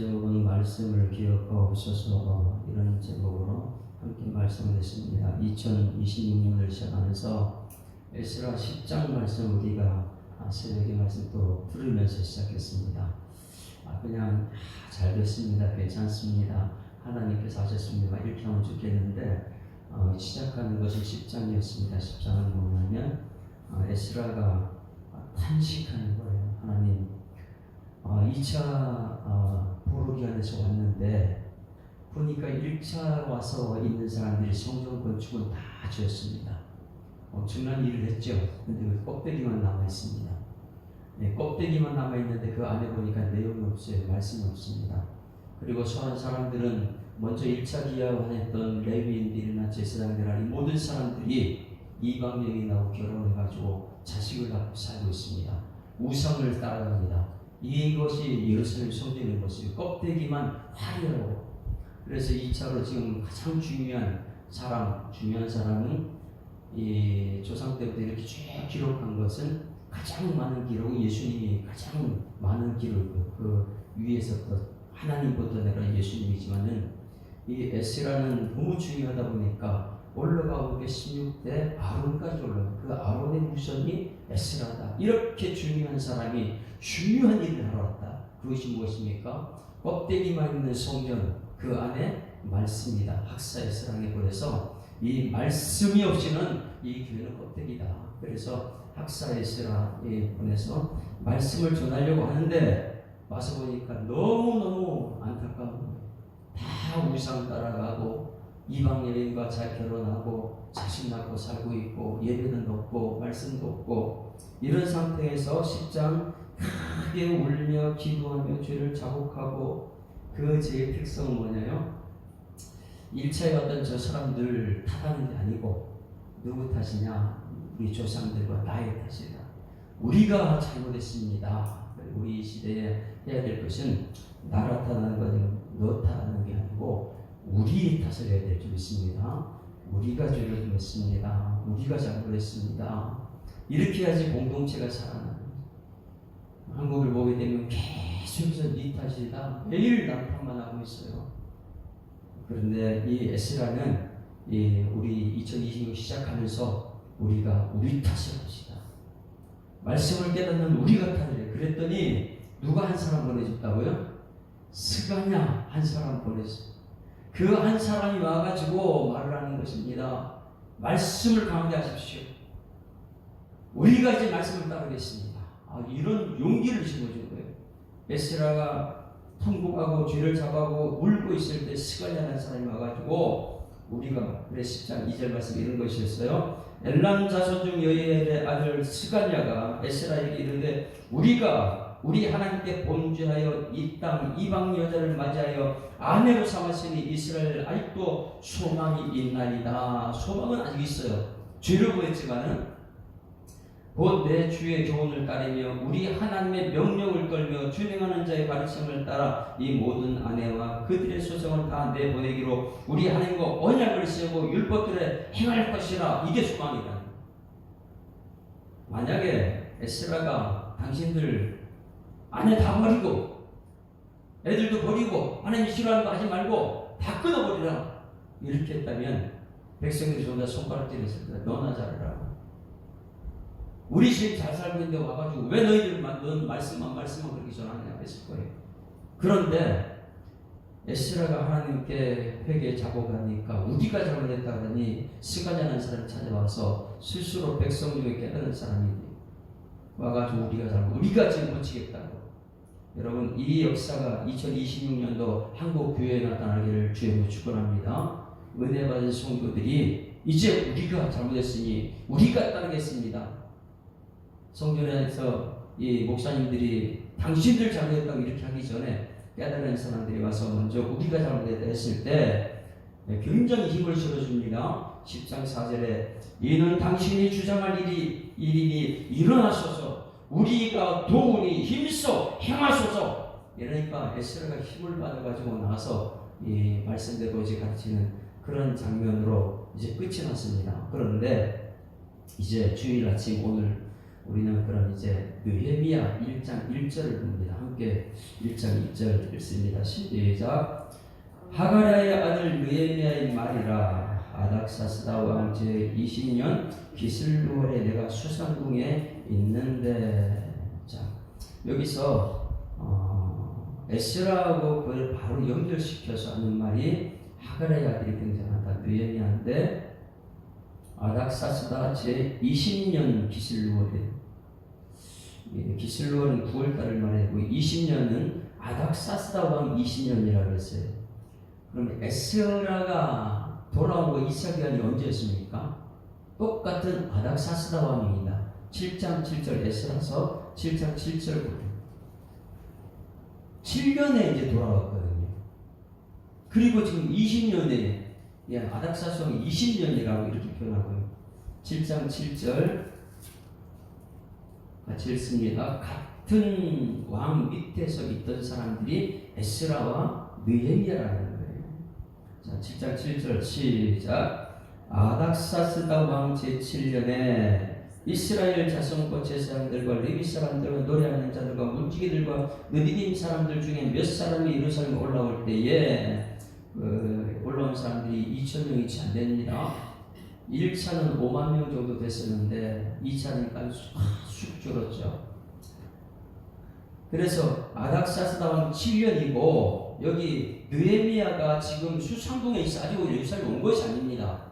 제목은 말씀을 기억하옵소서 이런 제목으로 함께 말씀을 했습니다. 2026년을 시작하면서 에스라 10장 말씀 우리가 새벽에 말씀 또 들으면서 시작했습니다. 그냥 잘 됐습니다. 괜찮습니다. 하나님께서 하셨습니다. 이렇게 하면 좋겠는데 시작하는 것이 10장이었습니다. 10장은 뭐냐면 에스라가 탄식하는 거예요. 하나님 2차 보르기안에서 왔는데 보니까 1차 와서 있는 사람들이 성전 건축은 다 지었습니다. 엄청난 일을 했죠. 근데 그 껍데기만 남아있습니다. 네, 껍데기만 남아있는데 그 안에 보니까 내용이 없어요. 말씀이 없습니다. 그리고 서한 사람들은 먼저 1차 기여했던 레위인들이나 제사장들이나 모든 사람들이 이방인이 나고 결혼해가지고 자식을 낳고 살고 있습니다. 우상을 따라갑니다. 이것이 예루살렘 성전인 것이에요. 껍데기만 화려하고. 그래서 2차로 지금 가장 중요한 사람은 이 조상 때부터 이렇게 쭉 기록한 것은 가장 많은 기록은 예수님이 가장 많은 기록, 그 위에서부터 하나님부터 내가 예수님이지만은 이 에스라는 너무 중요하다 보니까 올라가고 게 16대 아론까지 올라가. 그 아론의 후손이 에스라다. 이렇게 중요한 사람이 중요한 일을 하러 왔다. 그것이 무엇입니까? 껍데기만 있는 성전, 그 안에 말씀이다. 학사 에스라에 보내서 이 말씀이 없이는 이 교회는 껍데기다. 그래서 학사 에스라에 보내서 말씀을 전하려고 하는데 와서 보니까 너무너무 안타까운 거예요. 다 우상 따라가고 이방 여인과 잘 결혼하고 자식 낳고 살고 있고 예배는 없고 말씀도 없고 이런 상태에서 10장 크게 울며 기도하며 죄를 자복하고 그 죄의 특성은 뭐냐요? 1차에 왔던 저 사람들 탓하는 게 아니고 누구 탓이냐? 우리 조상들과 나의 탓이다. 우리가 잘못했습니다. 우리 시대에 해야 될 것은 나라 탓하는 거지 너 탓하는 게 아니고 우리 탓을 해야 될 줄 있습니다. 우리가 죄를 했습니다. 우리가 잘못했습니다. 이렇게 해야지 공동체가 살아나는 거죠. 한국을 보게 되면 계속해서 네 탓이다. 매일 남탓만 하고 있어요. 그런데 이 에스라는 우리 2026 시작하면서 우리가 우리 탓을 합시다. 말씀을 깨닫는 우리가 탓을 해. 그랬더니 누가 한 사람 보내줬다고요? 스가랴 한 사람 보냈어요. 그 한 사람이 와가지고 말을 하는 것입니다. 말씀을 강하게 하십시오. 우리가 이제 말씀을 따르겠습니다. 이런 용기를 심어준 거예요. 에스라가 통곡하고 죄를 잡아고 울고 있을 때 스가랴라는 사람이 와가지고 우리가 그래 10장 2절 말씀 이런 것이었어요. 엘람 자손 중 여호엘의 아들 스가랴가 에스라에게 이르되 우리 하나님께 범죄하여 이 땅 이방 여자를 맞이하여 아내로 삼았으니 이스라엘 아직도 소망이 있나이다. 소망은 아직 있어요. 죄를 보였지만은 곧 내 주의 교훈을 따르며 우리 하나님의 명령을 떨며 준행하는 자의 가르침을 따라 이 모든 아내와 그들의 소생을 다 내보내기로 우리 하나님과 언약을 세우고 율법들에 행할 것이라. 이게 소망이다. 만약에 에스라가 당신들 아내 다 버리고 애들도 버리고 하나님 싫어하는 거 하지 말고 다 끊어버리라 이렇게 했다면 백성들이 전부 다 손가락질했을 거야. 너나 잘해라. 우리 집 잘 살고 있는데 와가지고 왜 너희들만 말씀만 그렇게 전하느냐 했을 거예요. 그런데 에스라가 하나님께 회개 자복하니까 우리가 잘못했다 그러니 스가랴라는 사람이 찾아와서 스스로 백성 중에 깨달은 사람이 와가지고 우리가 지금 고치겠다고. 여러분 이 역사가 2026년도 한국 교회에 나타나기를 주의 축원합니다. 은혜 받은 성도들이 이제 우리가 잘못했으니 우리가 따르겠습니다. 성전에서 이 목사님들이 당신들 잘못했다고 이렇게 하기 전에 깨달은 사람들이 와서 먼저 우리가 잘못했다 했을 때 굉장히 힘을 실어줍니다. 10장 4절에 이는 당신이 주장할 일이니 일어나소서 우리가 도우니 힘써 행하소서. 이러니까 에스라가 힘을 받아가지고 나서 이 말씀대로 이제 가르치는 그런 장면으로 이제 끝이 났습니다. 그런데 이제 주일 아침 오늘 우리는 그런 이제 느헤미야 1장 1절을 봅니다. 함께 1장 2절 읽습니다. 시작. 하가랴의 아들 느헤미야의 말이라. 아닥사스다 왕 제20년 기슬루월에 내가 수상궁에 있는데. 자, 여기서 에스라하고 그걸 바로 연결시켜서 하는 말이 하가랴의 아들이 등장한다. 느헤미야인데 아닥사스다 제20년 기슬루월에, 기슬루월은 9월달을 말하고 20년은 아닥사스다 왕 20년이라고 했어요. 그럼 에스라가 돌아온 거 이사기한이 언제였습니까? 똑같은 아닥사스다 왕입니다. 7장 7절 에스라서 7장 7절부터 7년에 이제 돌아왔거든요. 그리고 지금 20년에 아닥사스 왕이 20년이라고 이렇게 표현하고요. 7장 7절 같이 읽습니다. 같은 왕 밑에서 있던 사람들이 에스라와 느헤미야라는 거예요. 자, 7장 7절 시작. 아닥사스다 왕 제7년에 이스라엘 자손과 제사장들과 레위 사람들과 노래하는 자들과 문지기들과 느디딤 사람들 중에 몇 사람이 예루살렘에 올라올 때에 올라온 사람들이 2,000명이 채 안 됩니다. 1차는 5만 명 정도 됐었는데 2차니까 쑥 줄었죠. 그래서 아닥사스다 왕 7년이고 여기 느헤미야가 지금 수상궁에 있어 아직 예루살렘 온 것이 아닙니다.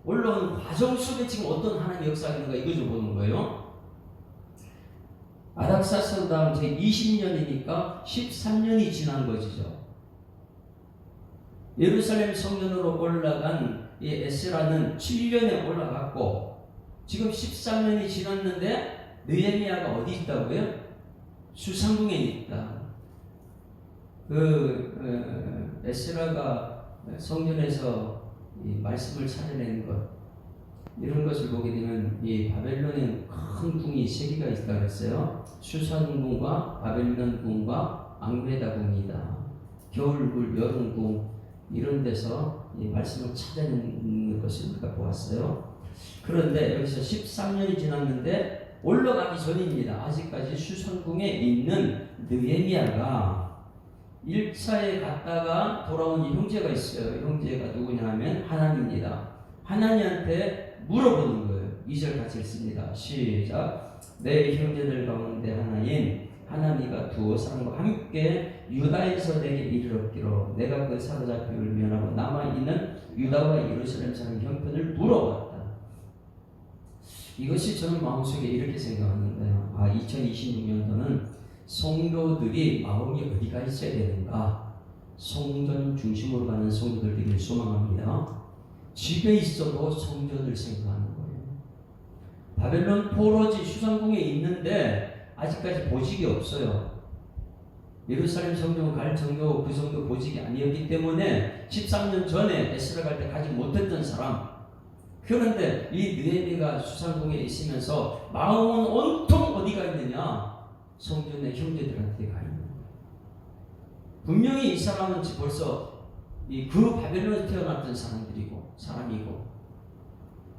올라온 과정 속에 지금 어떤 하나님의 역사가 있는가 이거 좀 보는 거예요. 아닥사스다 제 20년이니까 13년이 지난 것이죠. 예루살렘 성전으로 올라간 이 에스라는 7년에 올라갔고 지금 13년이 지났는데 느헤미야가 어디 있다고요? 수상궁에 있다. 에스라가 성전에서 이 말씀을 찾아내는 것, 이런 것을 보게 되면 이 바벨론에 큰 궁이 세 개가 있다고 했어요. 수산궁과 바벨론궁과 앙베다궁이다. 겨울궁, 여름궁 이런 데서 이 말씀을 찾아내는 것을 우리가 보았어요. 그런데 여기서 13년이 지났는데 올라가기 전입니다. 아직까지 수산궁에 있는 느헤미야가 1차에 갔다가 돌아온 이 형제가 있어요. 형제가 누구냐면 하나니입니다. 하나니한테 물어보는 거예요. 2절 같이 읽습니다. 시작. 내 형제들 가운데 하나인 하나니가 두 사람과 함께 유다에서 내게 이르렀기로 내가 그 사로잡힘을 면하고 남아있는 유다와 예루살렘 사람 형편을 물어봤다. 이것이 저는 마음속에 이렇게 생각하는 거예요. 2026년도는 성도들이 마음이 어디가 있어야 되는가? 성전 중심으로 가는 성도들 되기를 소망합니다. 집에 있어도 성전을 생각하는 거예요. 바벨론 포로지 수상궁에 있는데 아직까지 보직이 없어요. 예루살렘 성전 갈 정도 그 정도 보직이 아니었기 때문에 13년 전에 에스라 갈 때 가지 못했던 사람. 그런데 이 느헤미야가 수상궁에 있으면서 마음은 온통 어디가 있느냐? 성전의 형제들한테 가 있는 거예요. 분명히 이 사람은 벌써 그 바벨론에서 태어났던 사람이고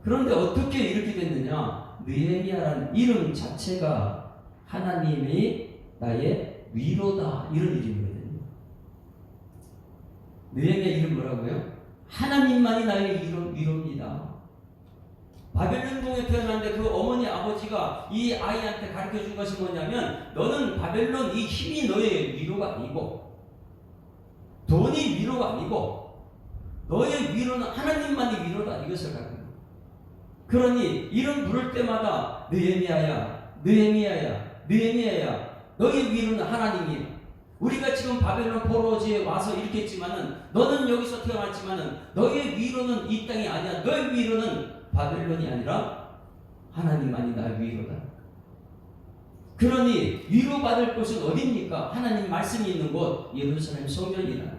그런데 어떻게 이렇게 됐느냐? 느헤미야라는 이름 자체가 하나님이 나의 위로다 이런 이름이거든요. 느헤미야 이름 뭐라고요? 하나님만이 나의 위로입니다. 바벨론궁에 태어났는데 그 어머니 아버지가 이 아이한테 가르쳐 준 것이 뭐냐면 너는 바벨론 이 힘이 너의 위로가 아니고 돈이 위로가 아니고 너의 위로는 하나님만이 위로다 이것을 가르쳐. 그러니 이름 부를 때마다 느헤미야야 느헤미야야 느헤미야야 너의 위로는 하나님이야. 우리가 지금 바벨론 포로지에 와서 이렇게 했지만은 너는 여기서 태어났지만은 너의 위로는 이 땅이 아니야. 너의 위로는 바벨론이 아니라 하나님만이 나의 위로다. 그러니 위로받을 곳은 어디입니까? 하나님 말씀이 있는 곳 예루살렘 성전이다.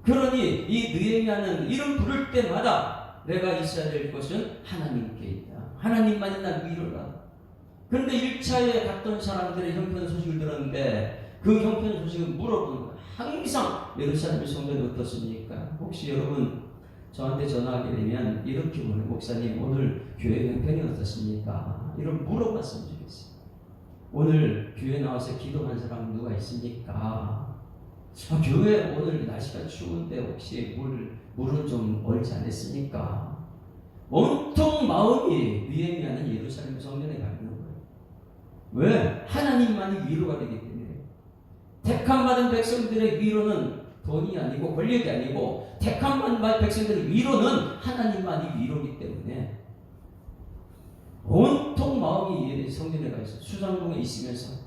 그러니 이 느헤미야는 이름 부를 때마다 내가 있어야 될 것은 하나님께 있다. 하나님만이 나의 위로다. 그런데 1차에 갔던 사람들의 형편 소식을 들었는데 그 형편 소식을 물어보는 거야. 항상 예루살렘 성전이 어떻습니까? 혹시 여러분 저한테 전화하게 되면 이렇게 물어요. 목사님 오늘 교회 형편이 어떻습니까? 이런 물어봤으면 좋겠어요. 오늘 교회 나와서 기도한 사람 누가 있습니까? 교회 오늘 날씨가 추운데 혹시 물은 좀 얼지 않았습니까? 온통 마음이 느헤미야는 예루살렘 성전에 가 있는 거예요. 왜? 하나님만이 위로가 되기 때문에. 택함받은 백성들의 위로는 돈이 아니고 권력이 아니고 택함받은 백성들의 위로는 하나님만이 위로기 때문에 온통 마음이 성전에 가 있어요. 수장궁에 있으면서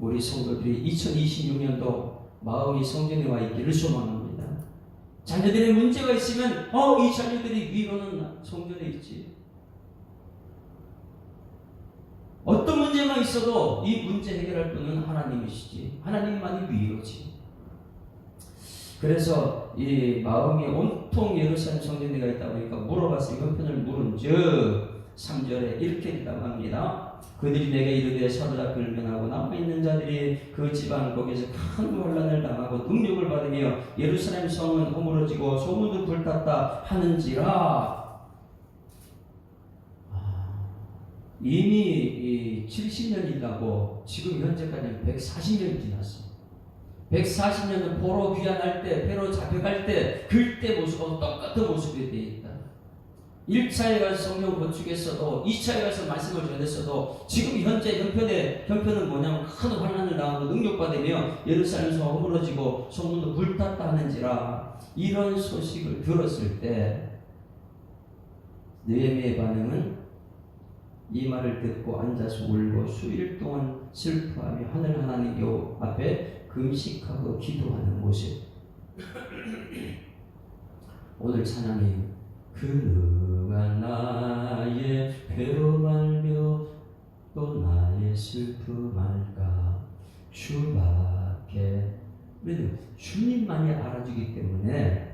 우리 성도들이 2026년도 마음이 성전에 와 있기를 소망합니다. 자녀들의 문제가 있으면 이 자녀들이 위로는 성전에 있지. 어떤 문제만 있어도 이 문제 해결할 분은 하나님이시지. 하나님만이 위로지. 그래서 이 마음이 온통 예루살렘 성전에 가 있다 보니까 물어봤어요. 형편을 물은즉 3절에 이렇게 있다고 합니다. 그들이 내게 이르되 사로잡기를 면하고 남아있는 자들이 그 지방 거기에서 큰 환난을 당하고 능력을 받으며 예루살렘 성은 허물어지고 소문도 불탔다 하는지라. 이미 70년이라고 지금 현재까지는 140년이 지났어. 140년은 포로 귀환할 때, 페로 잡혀갈 때 그때 모습하고 똑같은 모습이 되어 있다. 1차에 가서 성경 건축했어도 2차에 가서 말씀을 전했어도 지금 현재 형편은 뭐냐면 큰 환난을 당하고 능력받으며 예루살렘 성은 허물어지고 소문도 불탔다 하는지라. 이런 소식을 들었을 때 느헤미야의 반응은 이 말을 듣고 앉아서 울고 수일 동안 슬퍼하며 하늘 하나님 여호와 앞에 금식하고 기도하는 모습. 오늘 찬양이 그가 나의 괴로움 알며 또 나의 슬픔 알까 주밖에. 우리는 주님만이 알아주기 때문에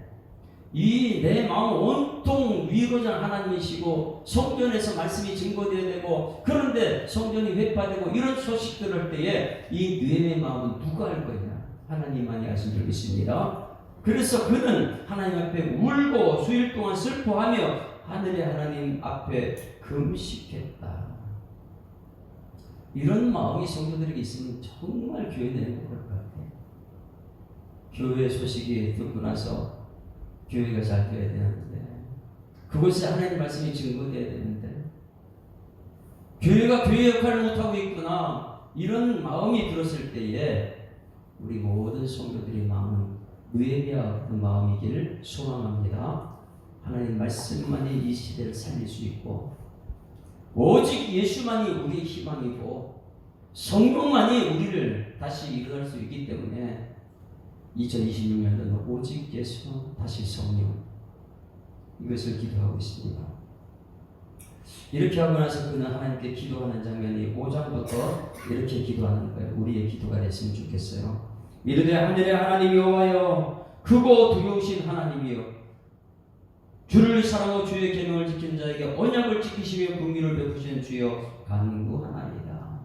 이 내 마음 온통 위로자 하나님이시고 성전에서 말씀이 증거되어야 되고 그런데 성전이 회파되고 이런 소식 들을 때에 이 느헤미야의 마음은 누가 알 거냐? 하나님만이 아신 줄 믿습니다. 그래서 그는 하나님 앞에 울고 수일 동안 슬퍼하며 하늘의 하나님 앞에 금식했다. 이런 마음이 성도들에게 있으면 정말 교회는 행복할 것 같아요. 교회 소식이 듣고 나서 교회가 잘 되어야 되는데 그곳에 하나님 말씀이 증거되어야 되는데 교회가 교회 역할을 못하고 있구나 이런 마음이 들었을 때에 우리 모든 성도들의 마음은 느헤미야 같은 마음이기를 소망합니다. 하나님 말씀만이 이 시대를 살릴 수 있고 오직 예수만이 우리의 희망이고 성령만이 우리를 다시 일어날 수 있기 때문에 2026년도는 오직 예수 다시 성령 이것을 기도하고 있습니다. 이렇게 하고 나서 그는 하나님께 기도하는 장면이 5장부터 이렇게 기도하는 거예요. 우리의 기도가 됐으면 좋겠어요. 이르되 하늘의 하나님 여호와여 크고 두려우신 하나님이여 주를 사랑하고 주의 계명을 지키는 자에게 언약을 지키시며 긍휼을 베푸시는 주여 간구하나이다.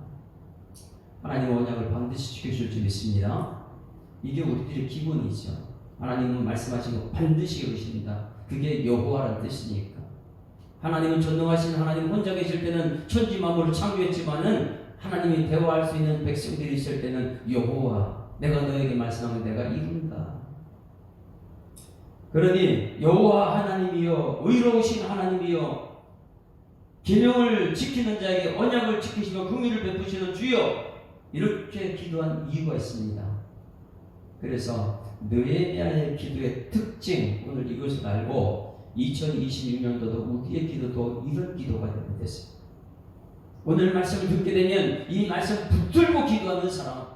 하나님 언약을 반드시 지켜줄 줄 믿습니다. 이게 우리들의 기본이죠. 하나님은 말씀하신 거 반드시 이루십니다. 그게 여호와라는 뜻이니까. 하나님은 전능하신 하나님 혼자 계실 때는 천지 만물을 창조했지만은 하나님이 대화할 수 있는 백성들이 있을 때는 여호와 내가 너에게 말씀하면 내가 이룬다. 그러니 여호와 하나님이여 의로우신 하나님이여 계명을 지키는 자에게 언약을 지키시며 긍휼을 베푸시는 주여 이렇게 기도한 이유가 있습니다. 그래서 느헤미야의 기도의 특징 오늘 이것을 알고 2026년도도 우리의 기도도 이런 기도가 되면 됐습니다. 오늘 말씀을 듣게 되면 이 말씀 붙들고 기도하는 사람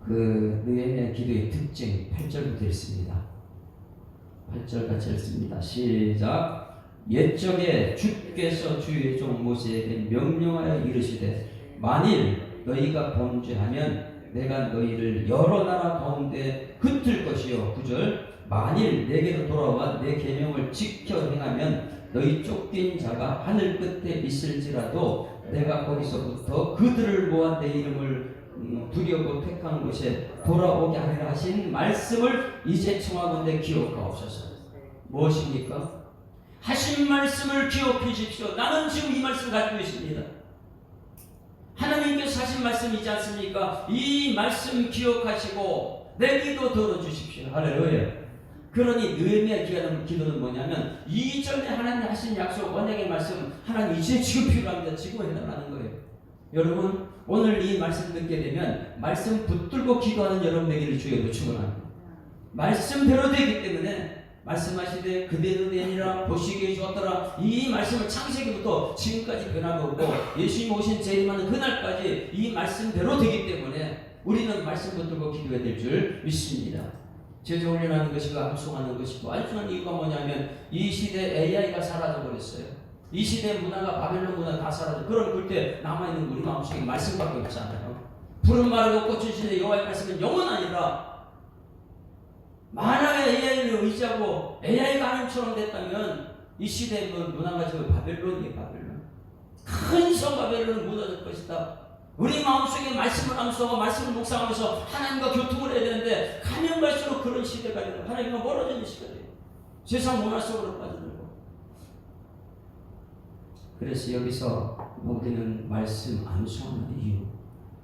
그 느헤미야 기도의 특징 8절부터 있습니다. 8절 같이 읽습니다. 시작. 옛적에 주께서 주의 종 모세에게 명령하여 이르시되 만일 너희가 범죄하면 내가 너희를 여러 나라 가운데 흩을 것이요. 9절 만일 내게로 돌아와 내 계명을 지켜 행하면 너희 쫓긴 자가 하늘 끝에 있을지라도 내가 거기서부터 그들을 모아 내 이름을 두려고 택한 곳에 돌아오게 하리라 하신 말씀을 이제 청하건대 기억하옵소서. 무엇입니까? 하신 말씀을 기억해 주십시오. 나는 지금 이 말씀 가지고 있습니다. 하나님께서 하신 말씀이지 않습니까? 이 말씀 기억하시고 내 기도 들어주십시오. 할렐루야. 그러니 느헤미야 기도는 뭐냐면 이전에 하나님 하신 약속 언약의 말씀 하나님 이제 지금 필요합니다. 지금 해달라는 거예요. 여러분 오늘 이 말씀 듣게 되면 말씀 붙들고 기도하는 여러분 되기를 주여 축원합니다. 말씀대로 되기 때문에 말씀하시되 그대로 되니라 보시기에 주었더라. 이 말씀을 창세기부터 지금까지 변화가 없고 예수님 오신 재림하는 그날까지 이 말씀대로 되기 때문에 우리는 말씀 붙들고 기도해야 될 줄 믿습니다. 제자 훈련하는 것이고 암송하는 것이고 암송하는 이유가 뭐냐면 이 시대 AI가 사라져 버렸어요. 이 시대 문화가 바벨론 문화 다 사라져. 그럼 그때 남아있는 우리 마음속에 말씀밖에 없잖아요. 푸른 마르고 꽃은 시대 여호와의 말씀은 영원하니라. 만약에 AI를 의지하고 AI가 하나님처럼 됐다면 이 시대의 문화가 저 바벨론이에요. 바벨론. 큰 성 바벨론은 무너질 것이다. 우리 마음속에 말씀을 암송하고 말씀을 묵상하면서 하나님과 교통을 해야 되는데 가면 갈수록 그런 시대가 되고 하나님과 멀어지는 시대가 돼요. 세상 문화 속으로 빠져들고. 그래서 여기서 우리는 말씀 암송하는 이유,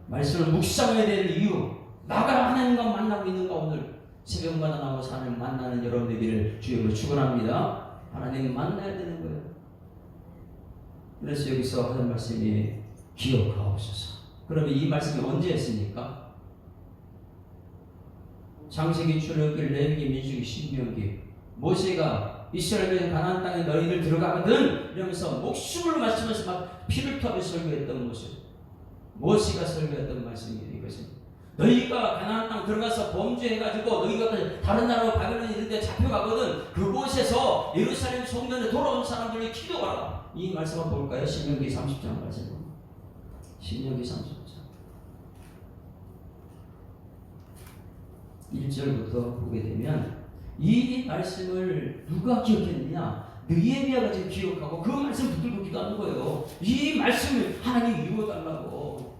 말씀을 묵상해야 되는 이유, 나가 하나님과 만나고 있는가. 오늘 새벽마다 나와서 하나님 만나는 여러분들을 주여로 축원합니다. 하나님 만나야 되는 거예요. 그래서 여기서 하는 말씀이 기억하옵소서. 그러면 이 말씀이 언제 했습니까? 창세기, 출애굽기, 레위기, 민수기, 신명기. 모세가 이스라엘의 가나안 땅에 너희들 들어가거든 이러면서 목숨을 바치면서 막 피를 토하면서 설교했던 모습. 모세가 설교했던 말씀이에요. 이것은 너희가 가나안 땅 들어가서 범죄해가지고 너희가 다른 나라로 바벨론 이런 데 잡혀가거든. 그곳에서 예루살렘 성전에 돌아온 사람들이 기도하라. 이 말씀을 볼까요? 신명기 30장 말씀. 신명기 30장 1절부터 보게 되면 이 말씀을 누가 기억했느냐? 느헤미야가 지금 기억하고 그 말씀 붙들고 기도하는 거예요. 이 말씀을 하나님 이루어달라고.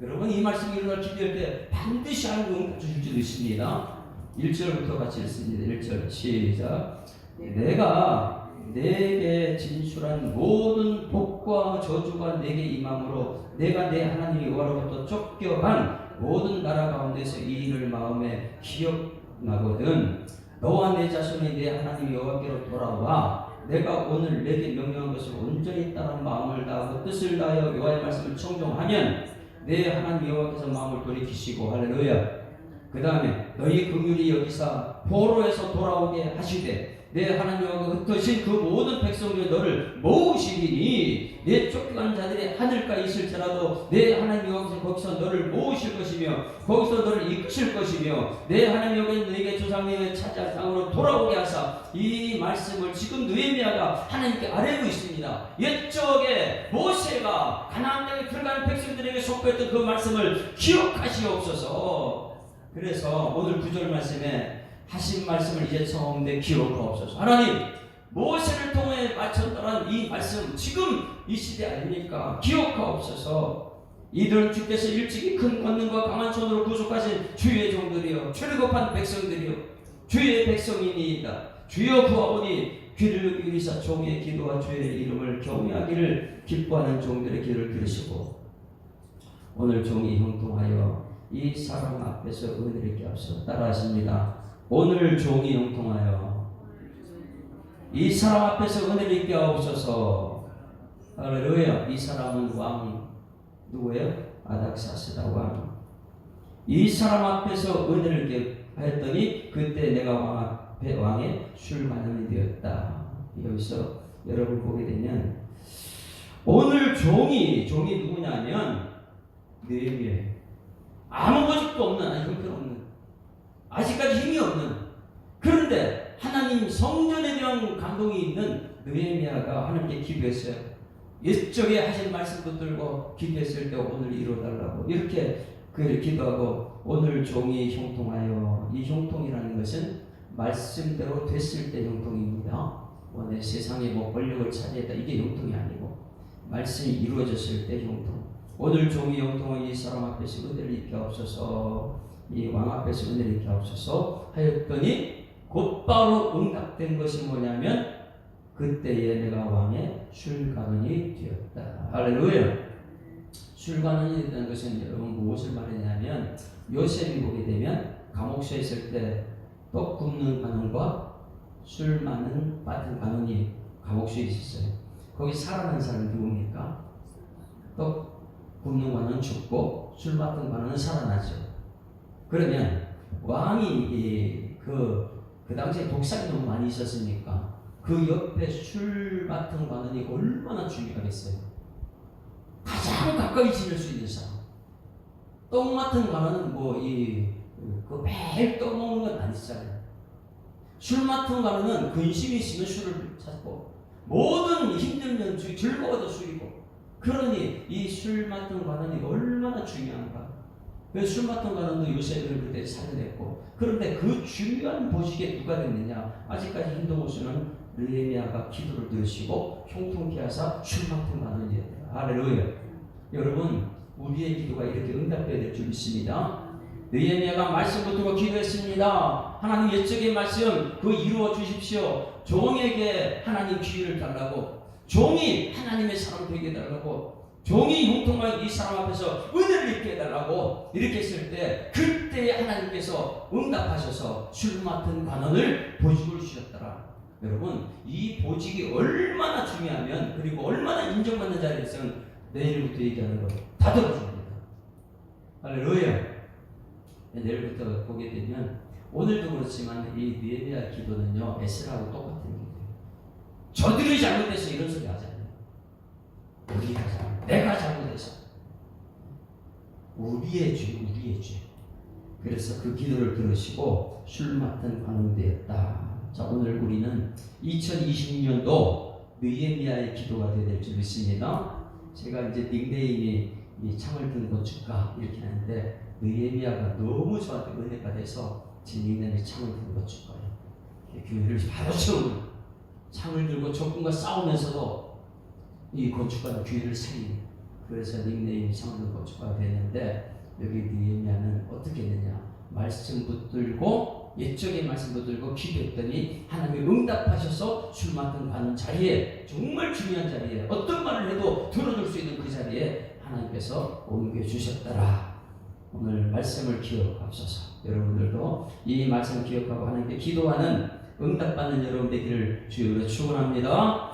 여러분 이 말씀이 일어날 기도할 때 반드시 하나님 응답 주실 줄 믿습니다. 1절부터 같이 읽습니다. 1절 시작. 내가 내게 진술한 모든 복과 저주가 내게 임함으로 내가 내 하나님 여호와로부터 쫓겨간 모든 나라 가운데서 이 일을 마음에 기억나거든. 너와 내 자손이 내 하나님 여호와께로 돌아와 내가 오늘 내게 명령한 것을 온전히 따라 마음을 다하고 뜻을 다하여 여호와의 말씀을 청종하면 내 하나님 여호와께서 마음을 돌이키시고 할렐루야. 그 다음에 너희 긍휼이 여기서 포로에서 돌아오게 하시되 내 하나님 여호와가 흩으신 그 모든 백성 중에 너를 모으시리니 내 쫓겨간 자들이 하늘가에 있을지라도 내 하나님 여호와께서 거기서 너를 모으실 것이며 거기서 너를 이끄실 것이며 내 하나님 여호와께서 너에게 조상에게 찾아 땅으로 돌아오게 하사. 이 말씀을 지금 느헤미야가 하나님께 아뢰고 있습니다. 옛적에 모세가 가나안 땅에 들어가는 백성들에게 선포했던 그 말씀을 기억하시옵소서. 그래서 오늘 9절 말씀에 하신 말씀을 이제 처음에 기억하옵소서. 하나님 모세를 통해 마쳤던 이 말씀 지금 이 시대 아닙니까? 기억하옵소서. 이들은 주께서 일찍이 큰 권능과 강한 손으로 구속하신 주의 종들이여 출애굽한 백성들이여 주의 백성이니이다. 주여 구하오니 귀를 기울이사 종의 기도와 주의 이름을 경외하기를 기뻐하는 종들의 기도를 들으시고 오늘 종이 형통하여 이 사람 앞에서 은혜를 입게 하소서. 따라하십니다. 오늘 종이 형통하여 이 사람 앞에서 은혜를 입게 하옵소서. 할렐루야. 이 사람은 왕 누구예요? 아닥사스다 왕. 이 사람 앞에서 은혜를 입게 하였더니 그때 내가 왕 앞에 왕의 술관원이 되었다. 여기서 여러분 보게 되면 오늘 종이 누구냐면 느헤미야. 아무 고집도 없는, 형편없는, 아직까지 힘이 없는, 그런데 하나님 성전에 대한 감동이 있는 느헤미야가 하나님께 기도했어요. 옛적에 하신 말씀 붙들고 기도했을 때 오늘 이루어달라고 이렇게 기도하고 오늘 종이 형통하여. 이 형통이라는 것은 말씀대로 됐을 때 형통입니다. 오늘 세상에 뭐 권력을 차지했다 이게 형통이 아니고 말씀이 이루어졌을 때 형통. 오늘 종이 형통한 이 사람 앞에서 은혜를 입게 하옵소서. 이 왕 앞에서 은혜를 입게 하옵소서 하였더니 곧바로 응답된 것이 뭐냐면 그때에 내가 왕의 술관원이 되었다. 할렐루야. 술관원이 됐다는 것은 여러분 무엇을 말하냐면 요셉이 보게 되면 감옥소에 있을 때 떡 굽는 관원과 술 맡는 관원이 감옥소에 있었어요. 거기 살아난 사람이 누굽니까? 떡 굽는 관원은 죽고 술 맡은 관원은 살아나죠. 그러면 왕이 그 당시에 독살이 너무 많이 있었으니까 그 옆에 술 맡은 관원이 얼마나 중요하겠어요. 가장 가까이 지낼 수 있는 사람. 떡 맡은 관원은 그 매일 떡 먹는 건 아니잖아요. 술 맡은 관원은 근심이 있으면 술을 찾고 모든 힘들면 즐거워도 술이고. 그러니 이 술 맡은 관원이 얼마나 중요한가. 술 맡은 관원도 요셉을 그때 살려냈고. 그런데 그 중요한 보직에 누가 됐느냐. 아직까지 힌동호수는 느헤미야가 기도를 들으시고 형통케 하사 술 맡은 관원이 됐다. 할렐루야. 여러분 우리의 기도가 이렇게 응답되어야 될 줄 믿습니다. 느헤미야가 말씀 붙들고 기도했습니다. 하나님 옛적의 말씀 그 이루어 주십시오. 종에게 하나님 기회를 달라고, 종이 하나님의 사람 되게 해달라고, 종이 형통한 이 사람 앞에서 은혜를 입게 해달라고 이렇게 했을 때 그때 하나님께서 응답하셔서 술 맡은 관원을 보직을 주셨더라. 여러분 이 보직이 얼마나 중요하면, 그리고 얼마나 인정받는 자리에서는 내일부터 얘기하는 거 다 들어줍니다. 할렐루야. 내일부터 보게 되면 오늘도 그렇지만 이 느헤미야 기도는요 에스라하고 똑같은 기도예요. 저들이 잘못해서 이런 소리 하잖아요. 우리가 내가 잘못해서 우리의 죄. 그래서 그 기도를 들으시고 술 맡은 관원이 되었다. 자, 오늘 우리는 2026년도 느헤미야의 기도가 되어야 될 줄 믿습니다. 제가 이제 닉네임이 창을 든 건축가 이렇게 하는데 느헤미야가 너무 저한테 은혜가 돼서 제 닉네임이 창을 든 건축가예요. 교회를 바로 세우는, 창을 들고 적군과 싸우면서도 이 건축가는 교회를 살리는, 그래서 닉네임이 창을 든 건축가가 됐는데, 여기 느헤미야는 어떻게 했느냐. 말씀 붙들고, 옛적의 말씀 붙들고 기도했더니 하나님이 응답하셔서 술 맡은 가는 자리에, 정말 중요한 자리에, 어떤 말을 해도 들어줄 수 있는 그 자리에 하나님께서 옮겨주셨더라. 오늘 말씀을 기억하소서. 여러분들도 이 말씀을 기억하고 하나님께 기도하는, 응답받는 여러분 되기를 주님으로 축원합니다.